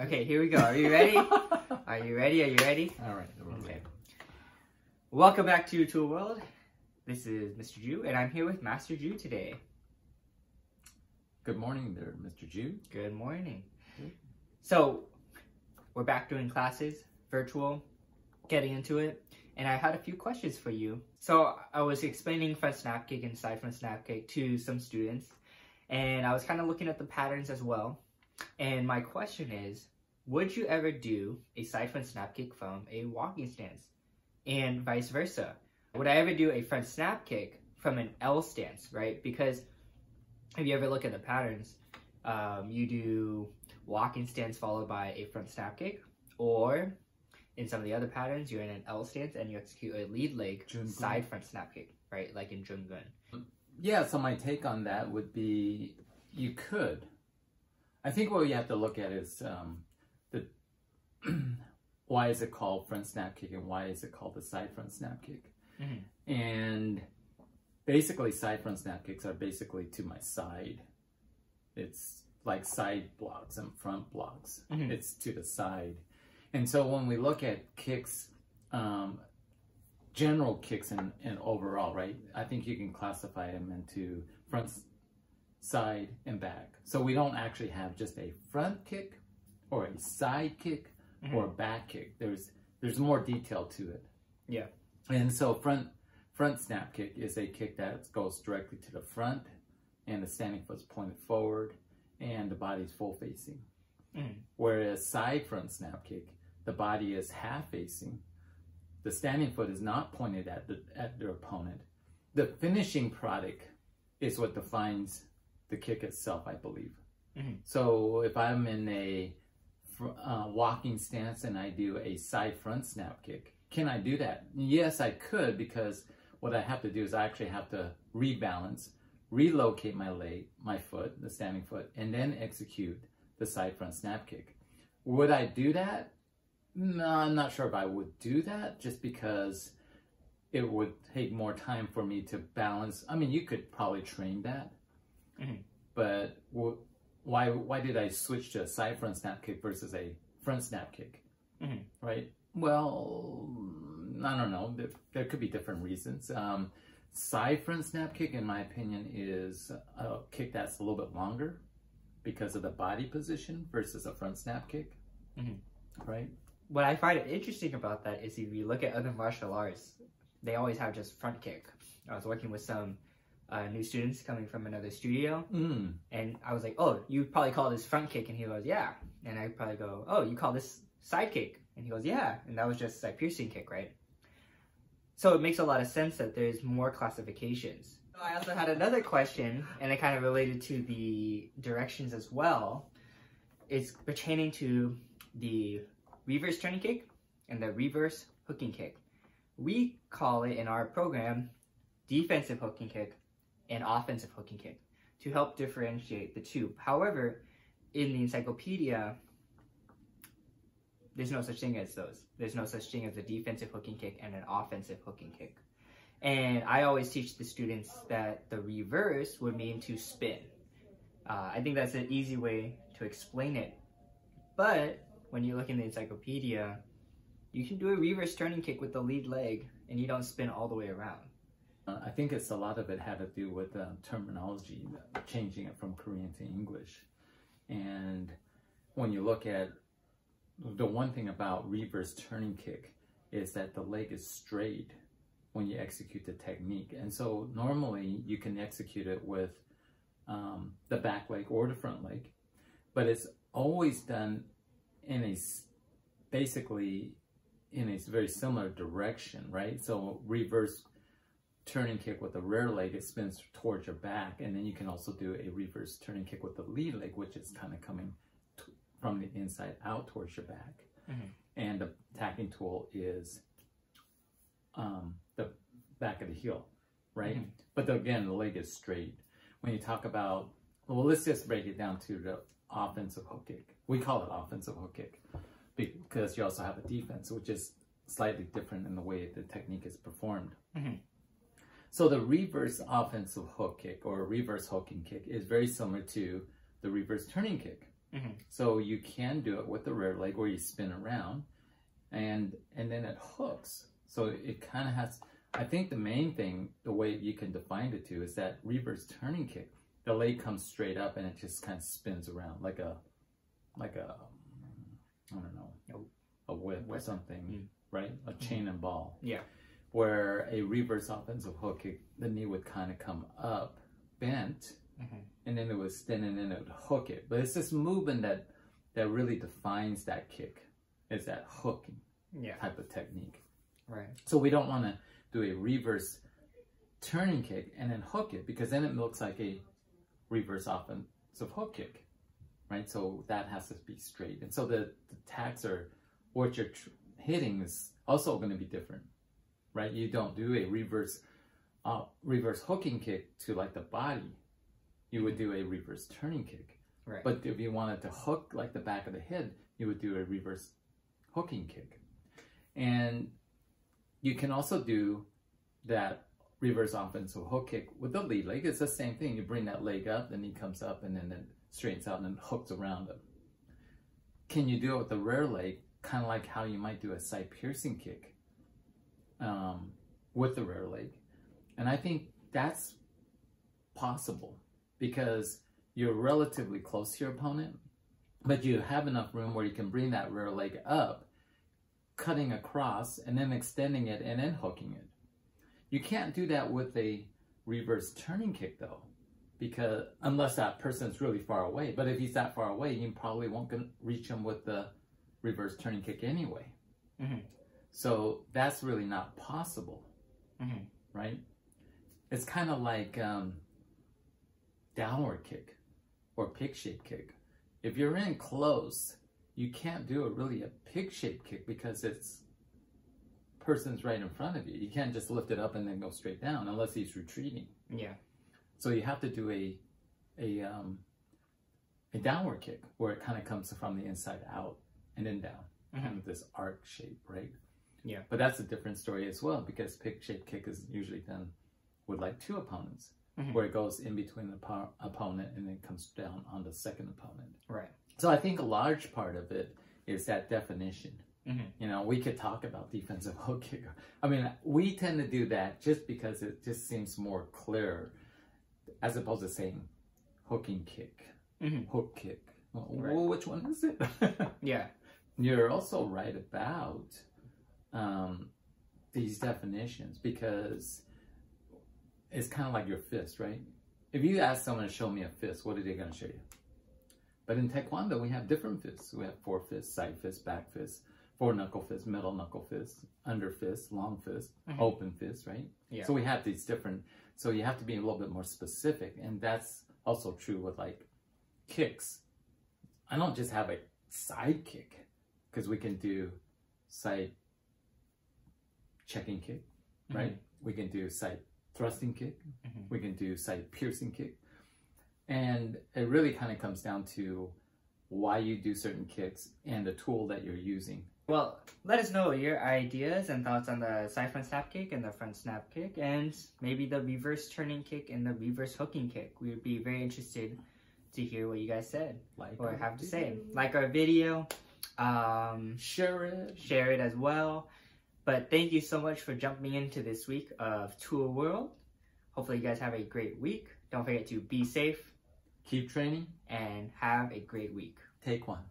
Okay, here we go. Are you ready? Are you ready? Are you ready? All right. Okay. Welcome back to Tul World. This is Mr. Jue, and I'm here with Master Jue today. Good morning there, Mr. Jue. Good morning. So, we're back doing classes, virtual, getting into it, and I had a few questions for you. So, I was explaining front snap kick and side front snap kick to some students, and I was kind of looking at the patterns as well. And my question is, would you ever do a side front snap kick from a walking stance? And vice versa. Would I ever do a front snap kick from an L stance, right? Because if you ever look at the patterns, you do walking stance followed by a front snap kick, or in some of the other patterns, you're in an L stance and you execute a lead leg side front snap kick, right? Like in Jung Gun. Yeah, so my take on that would be, you could. I think what you have to look at is the why is it called front snap kick and why is it called the side front snap kick? Mm-hmm. And basically side front snap kicks are basically to my side. It's like side blocks and front blocks. Mm-hmm. It's to the side. And so when we look at kicks, general kicks and overall, right? I think you can classify them into front, side, and back. So we don't actually have just a front kick or a side kick or a back kick. There's more detail to it. Yeah. And so front snap kick is a kick that goes directly to the front and the standing foot's pointed forward and the body's full facing. Whereas side front snap kick, the body is half facing. The standing foot is not pointed at their opponent. The finishing product is what defines the kick itself, I believe. So if I'm in a walking stance and I do a side front snap kick, can I do that? Yes, I could, because what I have to do is I actually have to rebalance, relocate my leg, my foot, the standing foot, and then execute the side front snap kick. Would I do that? No, I'm not sure if I would do that, just because it would take more time for me to balance. I mean, you could probably train that, but why did I switch to a side front snap kick versus a front snap kick? Right? Well, I don't know. There could be different reasons. Side front snap kick, in my opinion, is a kick that's a little bit longer because of the body position versus a front snap kick. Right? What I find interesting about that is if you look at other martial arts, they always have just front kick. I was working with some new students coming from another studio, and I was like, oh, you probably call this front kick, and he goes, yeah. And I probably go, oh, you call this side kick? And he goes, yeah. And that was just like piercing kick, right? So it makes a lot of sense that there's more classifications. I also had another question, and it kind of related to the directions as well. It's pertaining to the reverse turning kick and the reverse hooking kick. We call it in our program defensive hooking kick and offensive hooking kick to help differentiate the two. However, in the encyclopedia, there's no such thing as those. There's no such thing as a defensive hooking kick and an offensive hooking kick. And I always teach the students that the reverse would mean to spin. I think that's an easy way to explain it. But when you look in the encyclopedia, you can do a reverse turning kick with the lead leg and you don't spin all the way around. I think it's a lot of it had to do with terminology, changing it from Korean to English. And when you look at the one thing about reverse turning kick is that the leg is straight when you execute the technique. And so normally you can execute it with the back leg or the front leg, but it's always done in basically in a very similar direction, right? So reverse turning kick with the rear leg, it spins towards your back, and then you can also do a reverse turning kick with the lead leg, which is kind of coming from the inside out towards your back. And the tacking tool is the back of the heel, right? But again, the leg is straight. When you talk about, well, let's just break it down to the offensive hook kick. We call it offensive hook kick because you also have a defense, which is slightly different in the way the technique is performed. So the reverse offensive hook kick or reverse hooking kick is very similar to the reverse turning kick. So you can do it with the rear leg where you spin around and then it hooks. So it kind of has, I think the main thing, the way you can define the two is that reverse turning kick, the leg comes straight up and it just kind of spins around like a I don't know, a whip or something, right? A chain and ball. Yeah. Where a reverse offensive hook kick, the knee would kind of come up, bent, and then it would spin and then it would hook it. But it's this movement that really defines that kick. It's that hooking type of technique. Right. So we don't want to do a reverse turning kick and then hook it, because then it looks like a reverse offensive hook kick, right? So that has to be straight. And so the tacks or what you're hitting is also going to be different, right? You don't do a reverse hooking kick to like the body. You would do a reverse turning kick. Right. But if you wanted to hook like the back of the head, you would do a reverse hooking kick. And you can also do that reverse offensive hook kick with the lead leg. It's the same thing. You bring that leg up, the knee comes up, and then it straightens out and then hooks around it. Can you do it with the rear leg, kind of like how you might do a side piercing kick with the rear leg? And I think that's possible because you're relatively close to your opponent, but you have enough room where you can bring that rear leg up, cutting across, and then extending it and then hooking it. You can't do that with a reverse turning kick though, because unless that person's really far away. But if he's that far away, you probably won't reach him with the reverse turning kick anyway. So that's really not possible, right? It's kind of like downward kick or pig-shaped kick. If you're in close, you can't do a pig-shaped kick because it's person's right in front of you. You can't just lift it up and then go straight down unless he's retreating. Yeah. So you have to do a downward kick where it kind of comes from the inside out and then down, kind of this arc shape, right? Yeah. But that's a different story as well, because pig-shaped kick is usually done with like two opponents, where it goes in between the opponent and then comes down on the second opponent. Right. So I think a large part of it is that definition. You know, we could talk about defensive hook kick. I mean, we tend to do that just because it just seems more clear, as opposed to saying hooking kick, hook kick. Well, which one is it? Yeah. You're also right about these definitions, because it's kind of like your fist, right? If you ask someone to show me a fist, what are they going to show you? But in Taekwondo, we have different fists. We have four fists, side fist, back fist, four knuckle fist, middle knuckle fist, under fist, long fist, open fist, right? Yeah. So we have these different, so you have to be a little bit more specific. And that's also true with like kicks. I don't just have a side kick, because we can do side checking kick, right? We can do side thrusting kick. We can do side piercing kick. And it really kind of comes down to why you do certain kicks and the tool that you're using. Well, let us know your ideas and thoughts on the side front snap kick and the front snap kick, and maybe the reverse turning kick and the reverse hooking kick. We would be very interested to hear what you guys said or have to say. Like our video, share it as well. But thank you so much for jumping into this week of Tul World. Hopefully you guys have a great week. Don't forget to be safe, keep training, and have a great week. Take one.